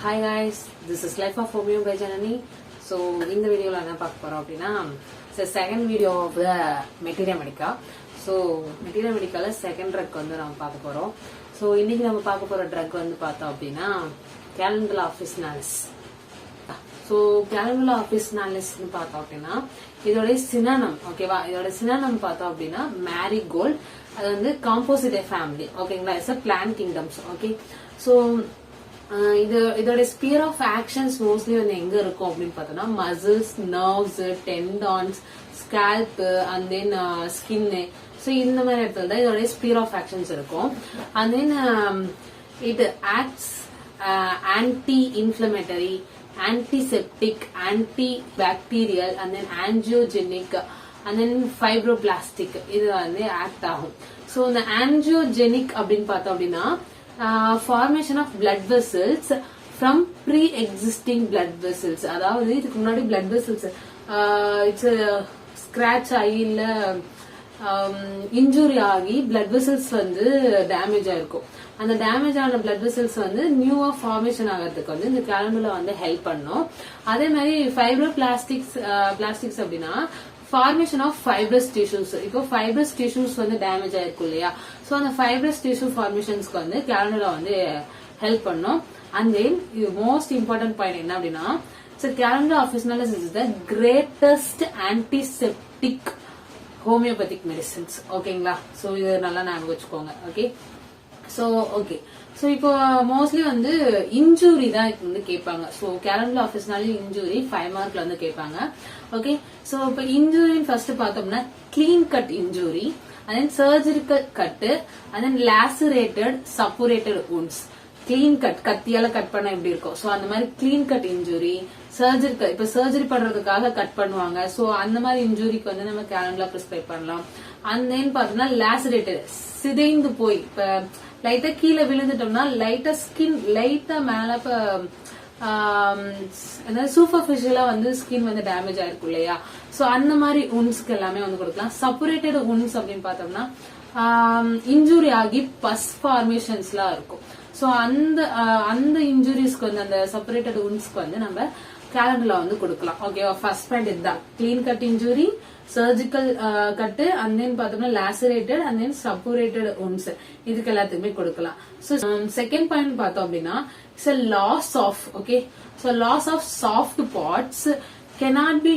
Hi guys, this is Life of Homeo by Janani. So இந்த வீடியோல என்ன பார்க்க போறோம் அப்படின்னா second video of the materia medica. So materia மெடிக்கால செகண்ட் ட்ரக் வந்து நம்ம பார்க்க போறோம். ஸோ இன்னைக்கு நம்ம பார்க்க போற ட்ரக் வந்து பார்த்தோம் அப்படின்னா கேலண்டர் ஆஃபிஸ்னாலிஸ். ஸோ கேலண்டர் ஆஃபிஸ்னாலிஸ்னு பார்த்தோம் அப்படின்னா இதோட சினானம் ஓகேவா, இதோட சினானம் பார்த்தோம் அப்படின்னா மேரிகோல்ட். அது வந்து காம்போசிட் ஃபேமிலி ஓகேங்களா, it's a plant kingdoms. Okay, so இதோட ஸ்பியர் ஆஃப் ஆக்ஷன்ஸ் மோஸ்ட்லி வந்து எங்க இருக்கும் அப்படின்னு பார்த்தோம்னா muscles, nerves, tendons, scalp and then skin. So இந்த மாதிரி இடத்துல தான் இதோட ஸ்பியர் ஆஃப் ஆக்ஷன்ஸ் இருக்கும். And then it acts anti inflammatory, antiseptic, antibacterial and then angiogenic and then fibroblastic இது வந்து ஆக்ட் ஆகும். சோ இந்த angiogenic அப்படின்னு பார்த்தோம் அப்படின்னா formation of blood vessels from pre-existing blood vessels. அதாவது இதுக்கு முன்னாடி blood vessels இட்ஸ் ஸ்கிராச் ஆகி இல்ல இன்ஜுரி ஆகி பிளட் வெசல்ஸ் வந்து டேமேஜ் ஆயிருக்கும். அந்த டேமேஜ் ஆன பிளட் வெசல்ஸ் வந்து நியூவா ஃபார்மேஷன் ஆகிறதுக்கு வந்து இந்த கேலண்டுலா வந்து ஹெல்ப் பண்ணும். அதே மாதிரி பிளாஸ்டிக்ஸ் அப்படின்னா ஃபார்மேஷன் ஆஃப் ஃபைப்ரஸ் டிஷ்யூஸ். இப்போ ஃபைப்ரஸ் டிஷ்யூஸ் வந்து டேமேஜ் ஆயிருக்கும் இல்லையா, சோ அந்த ஃபைப்ரஸ் டிஷ்யூ ஃபார்மேஷன்ஸ்க்கு வந்து கேலண்டுலா வந்து ஹெல்ப் பண்ணும். அண்ட் தென் இது மோஸ்ட் இம்பார்ட்டன்ட் பாயிண்ட் என்ன அப்படின்னா calendula officinalis is the greatest antiseptic homoeopathic medicines. ஓகேங்களா, சோ இது நல்லா ஞாபகம் வச்சுக்கோங்க. ஓகே, சோ இப்போ மோஸ்ட்லி வந்து இன்ஜூரி தான் வந்து கேட்பாங்க. சோ கேலண்டர் ஆஃபீஸ்னாலே இன்ஜூரி 5 மார்க்ல வந்து கேட்பாங்க. ஓகே, சோ இப்போ இன்ஜூரின்னு ஃபர்ஸ்ட் பார்த்தோம்னா clean cut injury, and then surgical cut, and then lacerated suppurated wounds. Clean cut கத்தியால கட் பண்ண எப்படி இருக்கும், சோ அந்த மாதிரி கிளீன் கட் இன்ஜுரி, சர்ஜரிக்கல் இப்ப சர்ஜரி பண்றதுக்காக கட் பண்ணுவாங்க. சோ அந்த மாதிரி இன்ஜுரிக்கு வந்து நம்ம கேலண்டர்ல பிரிஸ்கிரைப் பண்ணலாம். அண்ட் தென் பாத்தீங்கன்னா லாசரேட்டட் சிதைந்து போய் இப்ப லைட்டா கீழே விழுந்துட்டோம்னா லைட்டா ஸ்கின் லைட்டா மேல சூப்பர்ஃபிஷியலா வந்து ஸ்கின் வந்து டேமேஜ் ஆயிருக்கும் இல்லையா, சோ அந்த மாதிரி உன்ஸ்க்கு எல்லாமே வந்து கொடுக்கலாம். செப்பரேட்டட் உன்ஸ் அப்படின்னு பார்த்தோம்னா இன்ஜுரி ஆகி பஸ் ஃபார்மேஷன்ஸ் எல்லாம் இருக்கும். சோ அந்த இன்ஜுரிஸ்க்கு வந்து அந்த செப்பரேட்டட் உன்ஸ்க்கு வந்து நம்ம கேலண்டர்ல வந்து கொடுக்கலாம். ஓகேவா, ஃபர்ஸ்ட் பாயிண்ட் இதுதான், clean cut injury, surgical cut, and then பார்த்தோம்னா லாசரேட்டட் அண்ட் தென் செப்பரேட்டட் உன்ஸ், இதுக்கு எல்லாத்துக்குமே கொடுக்கலாம். சோ செகண்ட் பாயிண்ட் பார்த்தோம் அப்படின்னா it's a loss of, okay, so loss of soft parts cannot be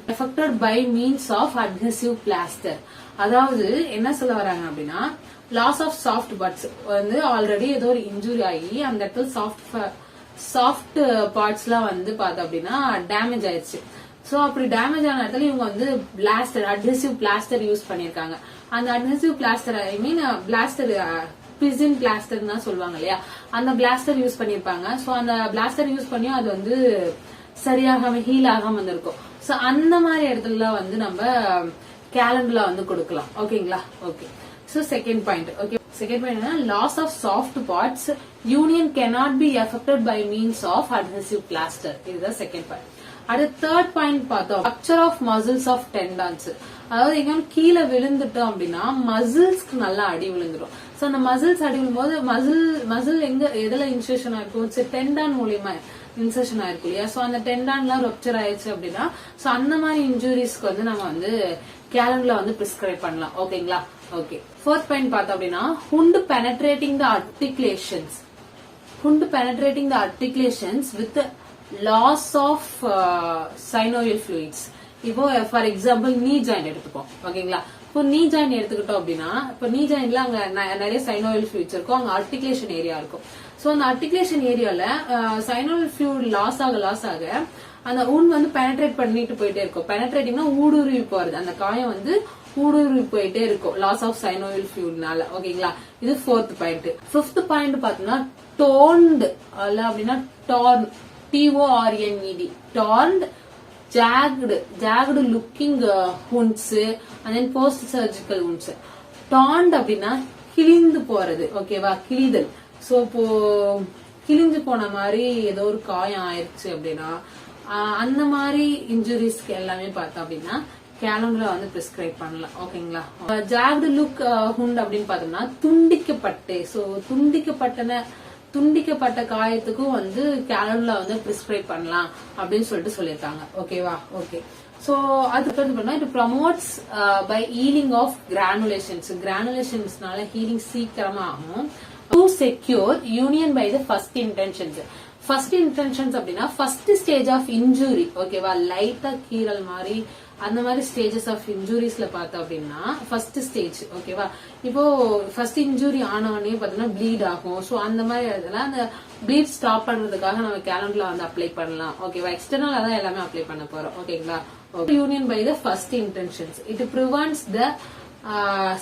affected by means of adhesive plaster. அதாவது என்ன சொல்ல வராங்க அப்படின்னா லாஸ் ஆஃப் சாஃப்ட் பார்ட்ஸ் வந்து ஆல்ரெடி ஏதோ ஒரு இன்ஜுரி ஆகி அந்த இடத்துல சாஃப்ட் பார்ட்ஸ் எல்லாம் வந்து பார்த்தோம் அப்படின்னா டேமேஜ் ஆயிடுச்சு. சோ அப்படி டேமேஜ் ஆன இடத்துல இவங்க வந்து பிளாஸ்டர் அட்ஹெசிவ் பிளாஸ்டர் யூஸ் பண்ணிருக்காங்க. அந்த அட்ஹெசிவ் பிளாஸ்டர் ஐ மீன் பிளாஸ்டர் பிசின் பிளாஸ்டர் தான் சொல்லுவாங்க இல்லையா, அந்த பிளாஸ்டர் யூஸ் பண்ணிருப்பாங்க. சோ அந்த பிளாஸ்டர் யூஸ் பண்ணியும் அது வந்து சரியாகாம ஹீல் ஆகாம வந்திருக்கும். சோ அந்த மாதிரி இடத்துல வந்து நம்ம கேலண்டர்ல வந்து கொடுக்கலாம். ஓகேங்களா, okay. So second point, okay, second point என்ன, loss of soft parts union cannot be affected by means of adhesive plaster. இதுதான் செகண்ட் பாயிண்ட். அடுத்த தேர்ட் பாயிண்ட் பார்த்தோம், rupture of muscles of tendons. அதாவது எங்க கீழே விழுந்துட்டோம் அப்படின்னா மசில்ஸ்க்கு நல்லா அடி விழுந்துடும். சோ அந்த மசில்ஸ் அடி விழும் போது மசில் எங்க எதுல இன்செஷன் ஆயிருக்கும், டெண்டான் மூலியமா இன்செஷன் ஆயிருக்கும் இல்லையா, சோ அந்த டெண்டான்லாம் ரப்சர் ஆயிடுச்சு அப்படின்னா சோ அந்த மாதிரி இன்ஜுரிஸ்க்கு வந்து நம்ம வந்து கேலண்டர்ல வந்து பிரிஸ்கிரைப் பண்ணலாம். ஓகேங்களா, ஓகே. ஃபோர்த் பாயிண்ட் பார்த்தோம் அப்படின்னா wound penetrating the articulations with loss of synovial fluids. இப்போ ஃபார் எக்ஸாம்பிள் நீ ஜாயிண்ட் எடுத்துப்போம். ஓகேங்களா, இப்போ நீ ஜாயிண்ட் எடுத்துக்கிட்டோம் அப்படின்னா இப்போ நீ ஜாயிண்ட்ல அங்க நிறைய சைனோவியல் ஃப்ளூயிட்ஸ் இருக்கும், அங்க ஆர்டிகுலேஷன் ஏரியா இருக்கும். சோ அந்த ஆர்டிகுலேஷன் ஏரியால சைனோவியல் ஃப்ளூயிட் லாஸ் ஆக அந்த ஊன் வந்து பெனட்ரேட் பண்ணிட்டு போயிட்டே இருக்கும். பெனட்ரேட்டிங்னா ஊடுருவி போறது, அந்த காயம் வந்து ஊடுருவி போயிட்டே இருக்கும் லாஸ் ஆஃப் சைனோவியல் ஃப்ளூயிட்னால. ஓகேங்களா, இது ஃபோர்த் பாயிண்ட். ஃபிஃப்த் பாயிண்ட் பாத்தீங்கன்னா டோன்ட் அப்படின்னா torn, TORNED, டார்ன்ட், jagged looking wounds and then post surgical wounds. டார்ன்ட் அப்படின்னா கிழிந்து போறது. ஓகேவா, கிழிதல். சோ இப்போ கிழிஞ்சு போன மாதிரி ஏதோ ஒரு காயம் ஆயிடுச்சு அப்படின்னா அந்த மாதிரி இன்ஜுரிஸ்க்கு எல்லாமே பார்த்தோம் அப்படின்னா கேலண்டர்ல வந்து பிரிஸ்கிரைப் பண்ணலாம். ஓகேங்களா. ஜாக்டு லுக் ஹுண்ட் அப்படின்னு பார்த்தோம்னா துண்டிக்கப்பட்ட காயத்துக்கும் வந்து கேலண்டர்ல வந்து பிரிஸ்கிரைப் பண்ணலாம் அப்படின்னு சொல்லிட்டு சொல்லியிருக்காங்க. ஓகேவா. ஓகே. சோ அதுக்கு வந்து பண்ணா it promotes by healing of கிரானுலேஷன்ஸ்னால ஹீலிங் சீக்கிரமா ஆகும். To secure union by the first intentions அப்படின்னா ஃபர்ஸ்ட் ஸ்டேஜ் ஆஃப் இன்ஜுரி. ஓகேவா. லைட்டா கீரல் மாதிரி அந்த மாதிரி ஸ்டேஜஸ் ஆஃப் இன்ஜுரிஸ்ல பார்த்தோம் அப்படின்னா ஃபர்ஸ்ட் ஸ்டேஜ். ஓகேவா. இப்போ ஃபர்ஸ்ட் இன்ஜுரி ஆனவனே பாத்தீங்கன்னா ப்ளீட் ஆகும். சோ அந்த மாதிரி இதெல்லாம் அந்த ப்ளீட் ஸ்டாப் பண்றதுக்காக நம்ம கேலண்டர்ல வந்து அப்ளை பண்ணலாம். ஓகேவா. எக்ஸ்டர்னலா தான் எல்லாமே அப்ளை பண்ண போறோம். ஓகேங்களா. Union by the first intentions it prevents the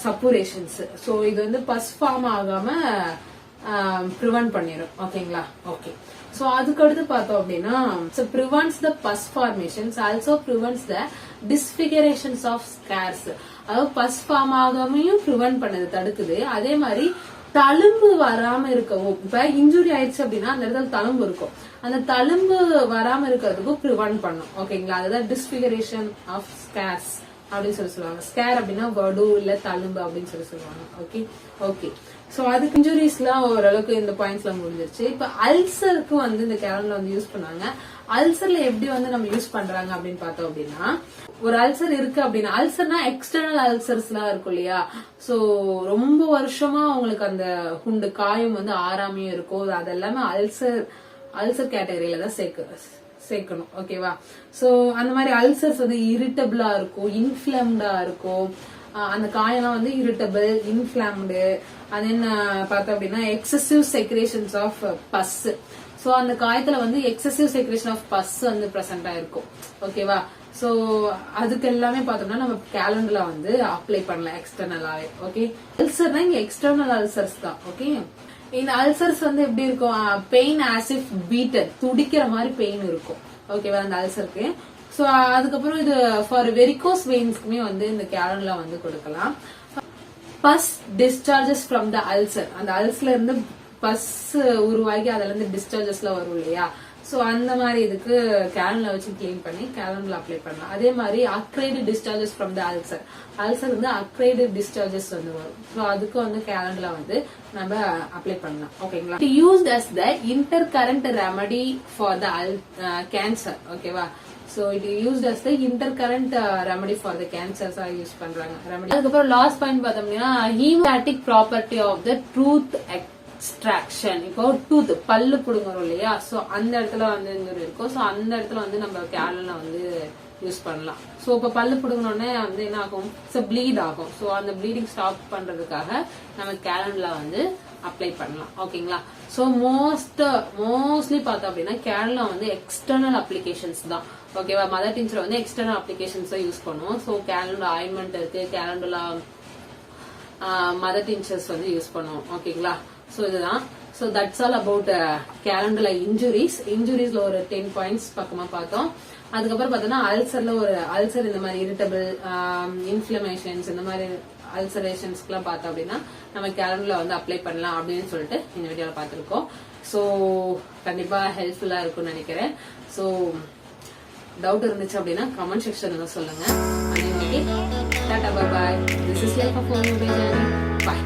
suppurations. So இது வந்து பஸ் ஃபார்ம் ஆகாம ப்ரிவென்ட் பண்ணிடும். ஓகேங்களா. ஓகே. சோ அதுக்கு அடுத்து பார்த்தோம் அப்படின்னா prevents the pus formations also prevents the disfigurations of scars. அதாவது பஸ் ஃபார்ம் ஆகாமையும் ப்ரிவென்ட் பண்ணது தடுக்குது. அதே மாதிரி தழும்பு வராம இருக்கவும், இப்ப இன்ஜுரி ஆயிடுச்சு அப்படின்னா அந்த இடத்துல தழும்பு இருக்கும், அந்த தழும்பு வராம இருக்கிறதுக்கும் ப்ரிவென்ட் பண்ணும். ஓகேங்களா. அதுதான் டிஸ்பிகரேஷன் ஆஃப் ஸ்கேர்ஸ் அப்படின்னு சொல்லுவாங்க. ஸ்கேர் அப்படின்னா வடு இல்ல தழும்பு அப்படின்னு சொல்லுவாங்க. ஓகே. ஓகே. சோ அதுக்கு இன்ஜுரிஸ் எல்லாம் ஓரளவுக்கு இந்த பாயிண்ட்ஸ் எல்லாம் முடிஞ்சிருச்சு. இப்ப அல்சருக்கு வந்து இந்த கேலண்டர் வந்து யூஸ் பண்ணாங்க. அல்சர்ல எப்படி வந்து நம்ம யூஸ் பண்றாங்க அப்படின்னு பார்த்தோம் அப்படின்னா, ஒரு அல்சர் இருக்கு அப்படின்னா, அல்சர்னா எக்ஸ்டர்னல் அல்சர்ஸ் எல்லாம் இருக்கும் இல்லையா. சோ ரொம்ப வருஷமா உங்களுக்கு அந்த குண்டு காயம் வந்து ஆறாமையும் இருக்கும். அதெல்லாமே அல்சர் கேட்டகரியில தான் சேர்க்கணும். ஓகேவா. சோ அந்த மாதிரி அல்சர்ஸ் வந்து இரிட்டபிளா இருக்கும், இன்ஃபிளம்டா இருக்கும். அந்த காயெல்லாம் வந்து இரிட்டபிள், இன்ஃபிளம்டு. அது என்ன பார்த்தோம் அப்படின்னா excessive secretions of pus. So அந்த காயத்துல வந்து எக்ஸசிவ் செக்ரேஷன் ஆஃப் பஸ் வந்து பிரசன்டா இருக்கும். ஓகேவா. சோ அதுக்கு எல்லாமே பார்த்தோம்னா நம்ம கேலண்டர்ல வந்து அப்ளை பண்ணலாம் எக்ஸ்டர்னலாவே. ஓகே. அல்சர்னா இங்க எக்ஸ்டர்னல் அல்சர்ஸ் தான். ஓகே. இந்த அல்சர்ஸ் வந்து எப்படி இருக்கும், பெயின் ஆஸ் இஃப் பீட்டட், துடிக்கிற மாதிரி பெயின் இருக்கும். ஓகேவா அந்த அல்சருக்கு. சோ அதுக்கப்புறம் இது ஃபார் வெரிகோஸ் வெயின்ஸ்க்குமே வந்து இந்த கேலண்டர்ல வந்து கொடுக்கலாம். Bus discharges from the ulcer, அந்த அல்சர்ல இருந்து பஸ் உருவாகி அதுல இருந்து டிஸ்சார்ஜஸ்ல வரும் இல்லையா. சோ அந்த மாதிரி இதுக்கு கேலண்டர்ல வச்சு கிளீன் பண்ணி கேலண்டர்ல அப்ளை பண்ணலாம். அதே மாதிரி அக்ரைடு டிஸ்சார்ஜஸ் ஃப்ரம் த அல்சர் வந்து அக்ரைடு டிஸ்சார்ஜஸ் வந்து வரும். சோ அதுக்கு வந்து கேலண்டர்ல வந்து நம்ம அப்ளை பண்ணலாம். ஓகேங்களா. Used as the intercurrent remedy for the cancer. ஓகேவா. So it used as the intercurrent remedy for the cancers are use பண்றாங்க remedy. அதுக்கப்புறம் லாஸ்ட் பாயிண்ட் பார்த்தோம்னா haemostatic property of the tooth extraction. இப்போ tooth பல்லு புடுங்குறோம் இல்லையா. So அந்த இடத்துல வந்து இருக்கும். சோ அந்த இடத்துல வந்து நம்ம கேலண்டர்ல வந்து யூஸ் பண்ணலாம். சோ இப்ப பல்லு புடுங்கினோடனே வந்து என்ன ஆகும், ப்ளீட் ஆகும். சோ அந்த ப்ளீடிங் ஸ்டாப் பண்றதுக்காக நம்ம கேலண்டர்ல வந்து அப்ளை பண்ணலாம். ஓகேங்களா. சோ மோஸ்ட்லி பார்த்தோம் அப்படின்னா கேலண்டர்ல வந்து எக்ஸ்டர்னல் அப்ளிகேஷன்ஸ் தான். ஓகேவா. மதர் டிஞ்சர் வந்து எக்ஸ்டர்னல் அப்ளிகேஷன்ஸ் யூஸ் பண்ணுவோம். சோ கேலண்டர் ஆயின்மெண்ட் இருக்கு, கேலண்டர்ல மதர் டிஞ்சர்ஸ் வந்து யூஸ் பண்ணுவோம். ஓகேங்களா. சோ இதுதான். சோ தட்ஸ் ஆல் அபவுட் கேலண்டர்ல இன்ஜுரிஸ்ல ஒரு 10 பாயிண்ட்ஸ் பக்கமா பார்த்தோம். அதுக்கப்புறம் பார்த்தோம்னா அல்சர்ல ஒரு அல்சர் இந்த மாதிரி இரிட்டபிள், இன்ஃபிளமேஷன்ஸ் இந்த மாதிரி அல்சரேஷன்ஸ்க்கு எல்லாம் பார்த்தோம் அப்படின்னா நம்ம கேலண்டர்ல வந்து அப்ளை பண்ணலாம் அப்படின்னு சொல்லிட்டு இந்த வீடியோல பார்த்திருக்கோம். சோ கண்டிப்பா ஹெல்ப்ஃபுல்லா இருக்கும்னு நினைக்கிறேன். சோ டவுட் இருந்துச்சு அப்படின்னா கமெண்ட் செக்ஷன்ல சொல்லுங்க. Tata bye bye. This is life of home. By.